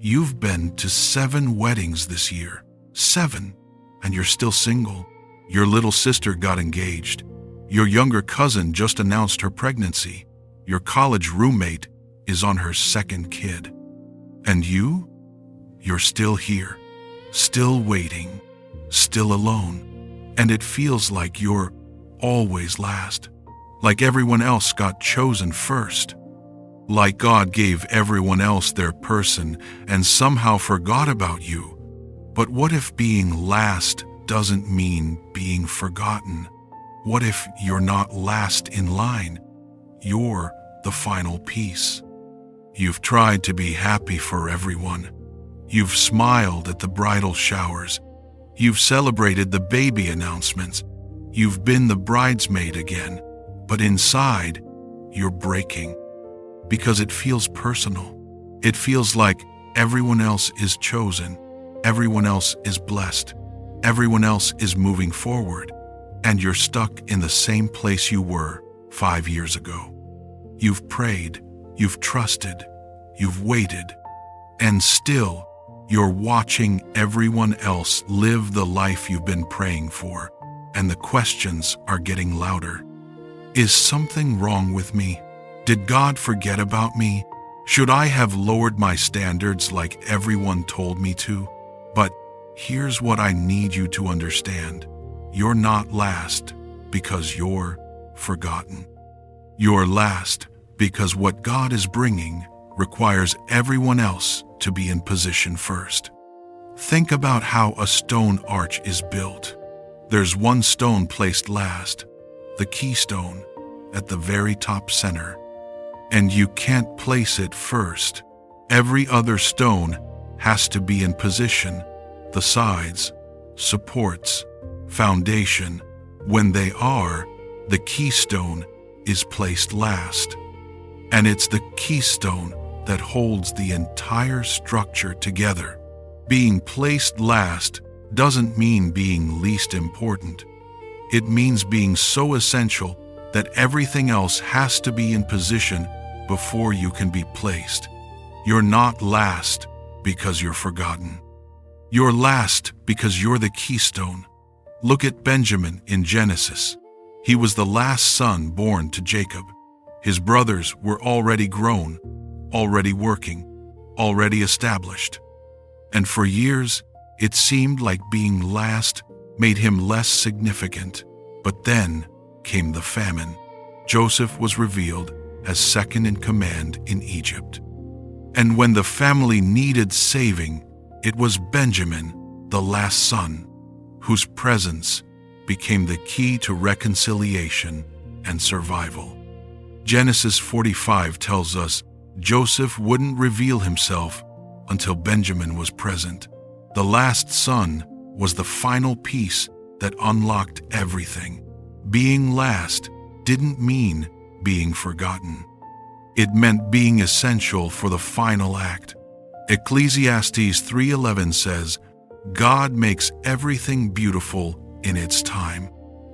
You've been to 7 weddings this year. 7. And you're still single. Your little sister got engaged. Your younger cousin just announced her pregnancy. Your college roommate is on her 2nd kid. And you're still here, still waiting, still alone. And it feels like you're always last. Like everyone else got chosen first. Like God gave everyone else their person and somehow forgot about you. But what if being last doesn't mean being forgotten? What if you're not last in line? You're the final piece. You've tried to be happy for everyone. You've smiled at the bridal showers. You've celebrated the baby announcements. You've been the bridesmaid again. But inside, you're breaking. Because it feels personal. It feels like everyone else is chosen. Everyone else is blessed. Everyone else is moving forward. And you're stuck in the same place you were 5 years ago. You've prayed, you've trusted, you've waited, and still you're watching everyone else live the life you've been praying for, and the questions are getting louder. Is something wrong with me? Did God forget about me? Should I have lowered my standards like everyone told me to? But here's what I need you to understand. You're not last because you're forgotten. You're last because what God is bringing requires everyone else to be in position first. Think about how a stone arch is built. There's one stone placed last, the keystone, at the very top center. And you can't place it first. Every other stone has to be in position. The sides, supports, foundation. When they are, the keystone is placed last. And it's the keystone that holds the entire structure together. Being placed last doesn't mean being least important. It means being so essential that everything else has to be in position before you can be placed. You're not last because you're forgotten. You're last because you're the keystone. Look at Benjamin in Genesis. He was the last son born to Jacob. His brothers were already grown, already working, already established. And for years, it seemed like being last made him less significant. But then came the famine. Joseph was revealed as second in command in Egypt. And when the family needed saving, it was Benjamin, the last son, whose presence became the key to reconciliation and survival. Genesis 45 tells us Joseph wouldn't reveal himself until Benjamin was present. The last son was the final piece that unlocked everything. Being last didn't mean being forgotten. It meant being essential for the final act. Ecclesiastes 3:11 says, God makes everything beautiful in its time,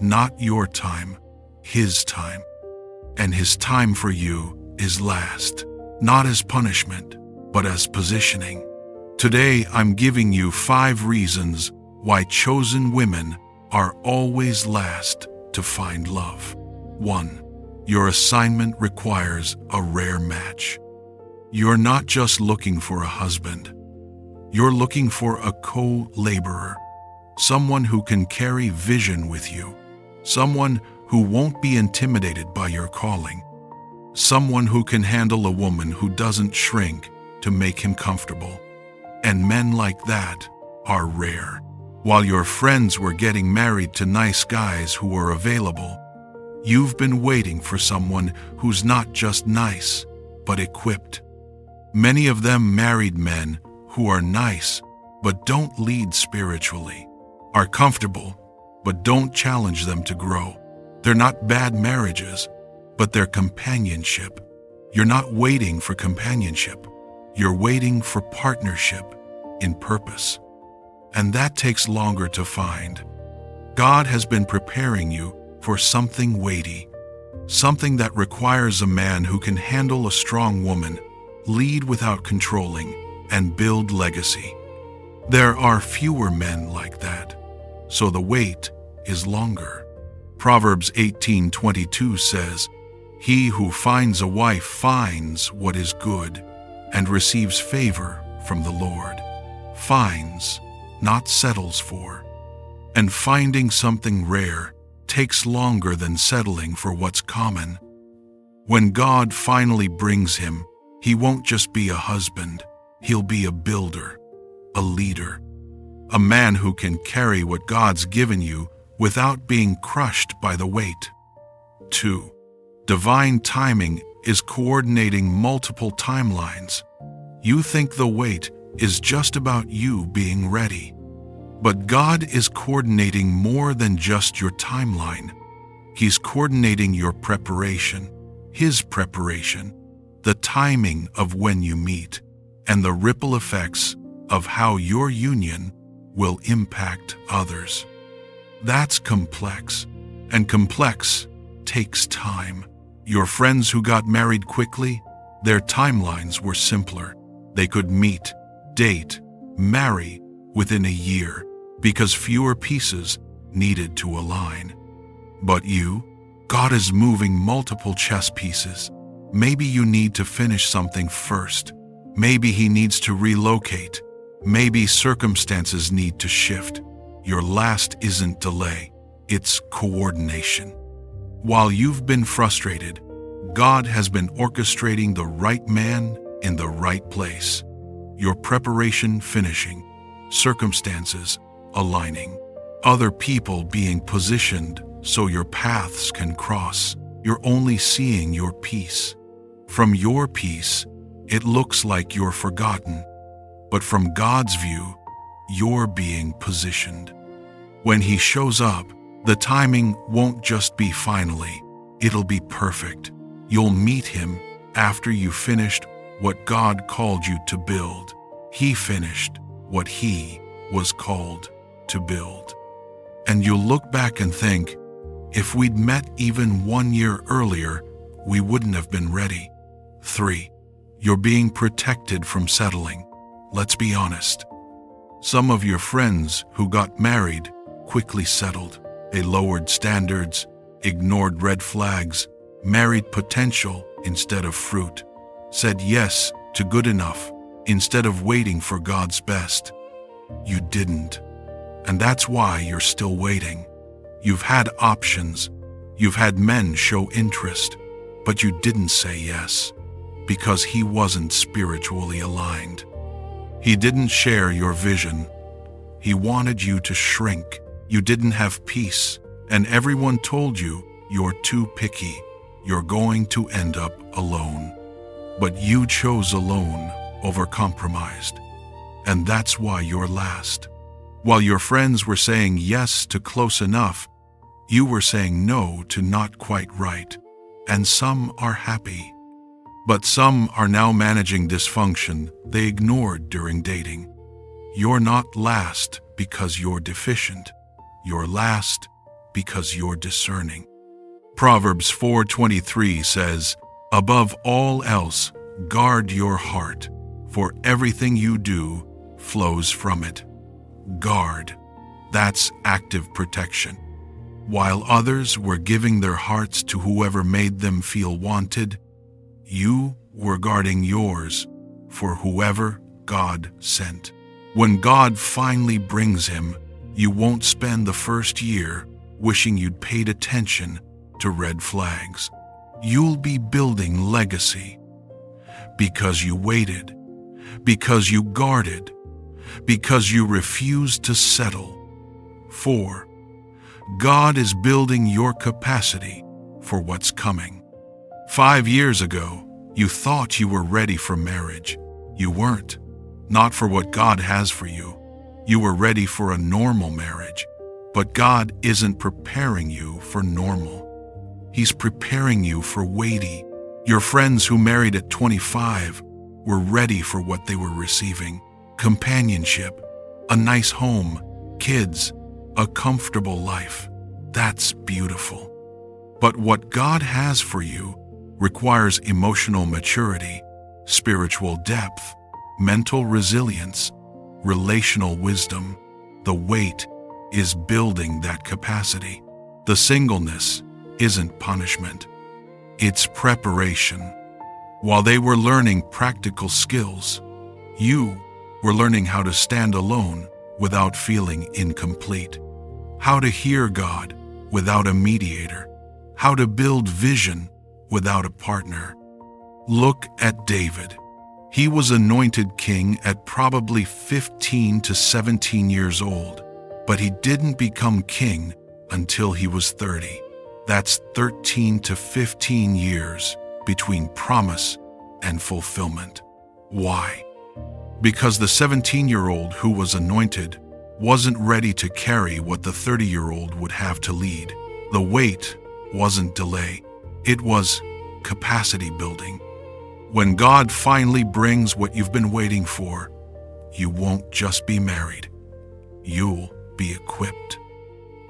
not your time, His time. And His time for you is last, not as punishment, but as positioning. Today, I'm giving you 5 reasons why chosen women are always last to find love. 1. Your assignment requires a rare match. You're not just looking for a husband. You're looking for a co-laborer, someone who can carry vision with you, someone who won't be intimidated by your calling, someone who can handle a woman who doesn't shrink to make him comfortable. And men like that are rare. While your friends were getting married to nice guys who were available, you've been waiting for someone who's not just nice, but equipped. Many of them married men who are nice, but don't lead spiritually, are comfortable, but don't challenge them to grow. They're not bad marriages, but they're companionship. You're not waiting for companionship. You're waiting for partnership in purpose. And that takes longer to find. God has been preparing you for something weighty, something that requires a man who can handle a strong woman, lead without controlling, and build legacy. There are fewer men like that, so the wait is longer. Proverbs 18:22 says, "He who finds a wife finds what is good and receives favor from the Lord." Finds, not settles for. And finding something rare takes longer than settling for what's common. When God finally brings him, he won't just be a husband, he'll be a builder, a leader, a man who can carry what God's given you without being crushed by the weight. 2. Divine timing is coordinating multiple timelines. You think the wait is just about you being ready, but God is coordinating more than just your timeline. He's coordinating your preparation, his preparation, the timing of when you meet, and the ripple effects of how your union will impact others. That's complex, and complex takes time. Your friends who got married quickly, their timelines were simpler. They could meet, date, marry within a year because fewer pieces needed to align. But you, God is moving multiple chess pieces. Maybe you need to finish something first. Maybe he needs to relocate. Maybe circumstances need to shift. Your last isn't delay, it's coordination. While you've been frustrated, God has been orchestrating the right man in the right place. Your preparation finishing, circumstances aligning, other people being positioned so your paths can cross. You're only seeing your piece. From your piece, it looks like you're forgotten, but from God's view, you're being positioned. When he shows up, the timing won't just be finally, it'll be perfect. You'll meet him after you finished what God called you to build. He finished what he was called to build. And you'll look back and think, if we'd met even 1 year earlier, we wouldn't have been ready. 3. You're being protected from settling. Let's be honest. Some of your friends who got married quickly settled. They lowered standards, ignored red flags, married potential instead of fruit, said yes to good enough instead of waiting for God's best. You didn't. And that's why you're still waiting. You've had options. You've had men show interest, but you didn't say yes because he wasn't spiritually aligned. He didn't share your vision. He wanted you to shrink. You didn't have peace, and everyone told you you're too picky. You're going to end up alone. But you chose alone over compromised, and that's why you're last. While your friends were saying yes to close enough, you were saying no to not quite right, and some are happy. But some are now managing dysfunction they ignored during dating. You're not last because you're deficient. You're last because you're discerning. Proverbs 4:23 says, "Above all else, guard your heart, for everything you do flows from it." Guard. That's active protection. While others were giving their hearts to whoever made them feel wanted, you were guarding yours for whoever God sent. When God finally brings him, you won't spend the first year wishing you'd paid attention to red flags. You'll be building legacy because you waited, because you guarded, because you refused to settle. 4. God is building your capacity for what's coming. 5 years ago, you thought you were ready for marriage. You weren't. Not for what God has for you. You were ready for a normal marriage. But God isn't preparing you for normal. He's preparing you for weighty. Your friends who married at 25 were ready for what they were receiving. Companionship, a nice home, kids, a comfortable life. That's beautiful. But what God has for you requires emotional maturity, spiritual depth, mental resilience, relational wisdom. The wait is building that capacity. The singleness isn't punishment, it's preparation. While they were learning practical skills, you were learning how to stand alone without feeling incomplete, how to hear God without a mediator, how to build vision without a partner. Look at David. He was anointed king at probably 15 to 17 years old, but he didn't become king until he was 30. That's 13 to 15 years between promise and fulfillment. Why? Because the 17-year-old who was anointed wasn't ready to carry what the 30-year-old would have to lead. The wait wasn't delay, it was capacity building. When God finally brings what you've been waiting for, you won't just be married, you'll be equipped.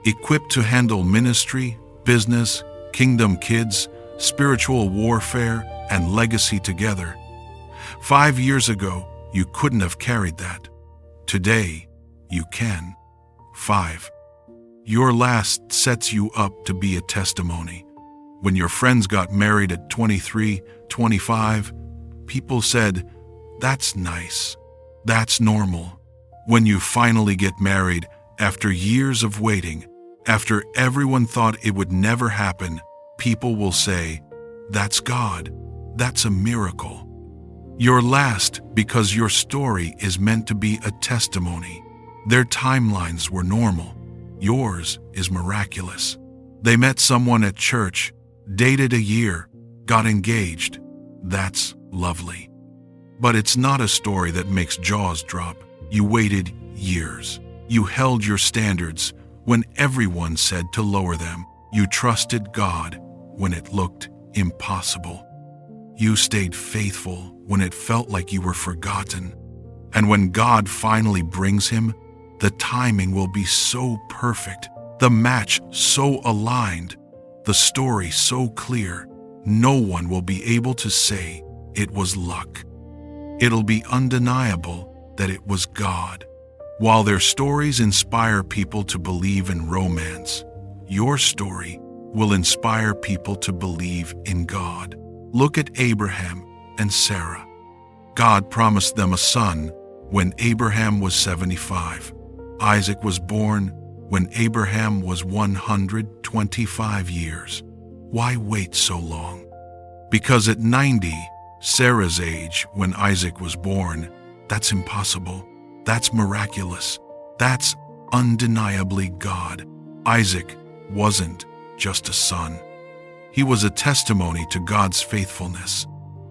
Equipped to handle ministry, business, kingdom kids, spiritual warfare, and legacy together. 5 years ago, you couldn't have carried that. Today, you can. 5. Your last sets you up to be a testimony. When your friends got married at 23, 25, people said, "That's nice. That's normal." When you finally get married, after years of waiting, after everyone thought it would never happen, people will say, "That's God. That's a miracle." You're last because your story is meant to be a testimony. Their timelines were normal. Yours is miraculous. They met someone at church, dated a year, got engaged. That's lovely. But it's not a story that makes jaws drop. You waited years. You held your standards when everyone said to lower them. You trusted God when it looked impossible. You stayed faithful when it felt like you were forgotten. And when God finally brings him, the timing will be so perfect, the match so aligned, the story so clear, no one will be able to say it was luck. It'll be undeniable that it was God. While their stories inspire people to believe in romance, your story will inspire people to believe in God. Look at Abraham and Sarah. God promised them a son when Abraham was 75. Isaac was born when Abraham was 125 years. Why wait so long? Because at 90, Sarah's age when Isaac was born, that's impossible. That's miraculous. That's undeniably God. Isaac wasn't just a son. He was a testimony to God's faithfulness.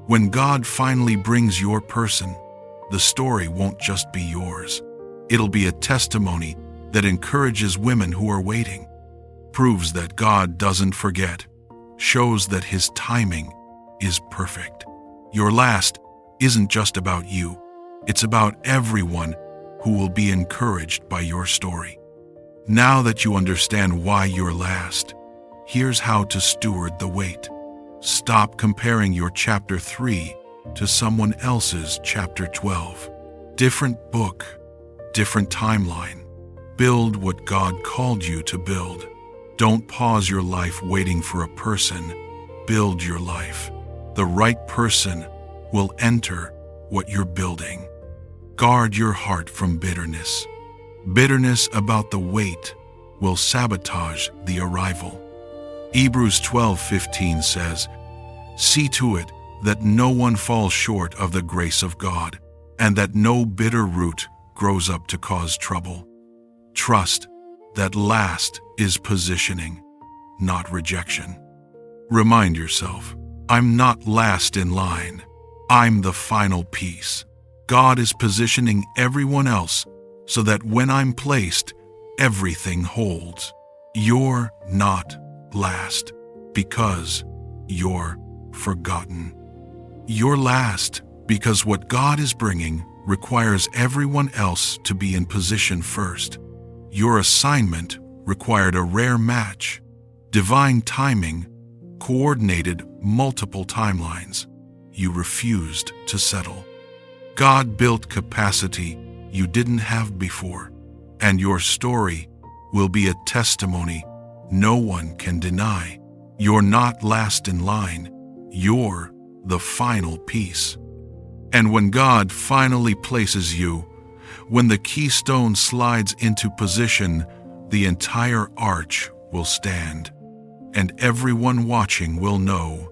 When God finally brings your person, the story won't just be yours. It'll be a testimony that encourages women who are waiting, proves that God doesn't forget, shows that his timing is perfect. Your last isn't just about you. It's about everyone who will be encouraged by your story. Now that you understand why you're last, here's how to steward the wait. Stop comparing your chapter 3 to someone else's chapter 12. Different book, different timeline. Build what God called you to build. Don't pause your life waiting for a person. Build your life. The right person will enter what you're building. Guard your heart from bitterness. Bitterness about the wait will sabotage the arrival. Hebrews 12:15 says, "See to it that no one falls short of the grace of God, and that no bitter root grows up to cause trouble." Trust that last is positioning, not rejection. Remind yourself, I'm not last in line. I'm the final piece. God is positioning everyone else so that when I'm placed, everything holds. You're not last because you're forgotten. You're last because what God is bringing requires everyone else to be in position first. Your assignment required a rare match. Divine timing coordinated multiple timelines. You refused to settle. God built capacity you didn't have before, and your story will be a testimony no one can deny. You're not last in line, you're the final piece. And when God finally places you, when the keystone slides into position, the entire arch will stand, and everyone watching will know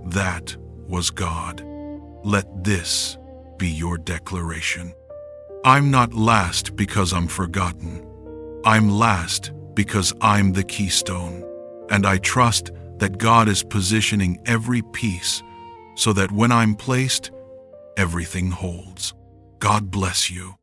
that was God. Let this be your declaration. I'm not last because I'm forgotten. I'm last because I'm the keystone, and I trust that God is positioning every piece so that when I'm placed, everything holds. God bless you.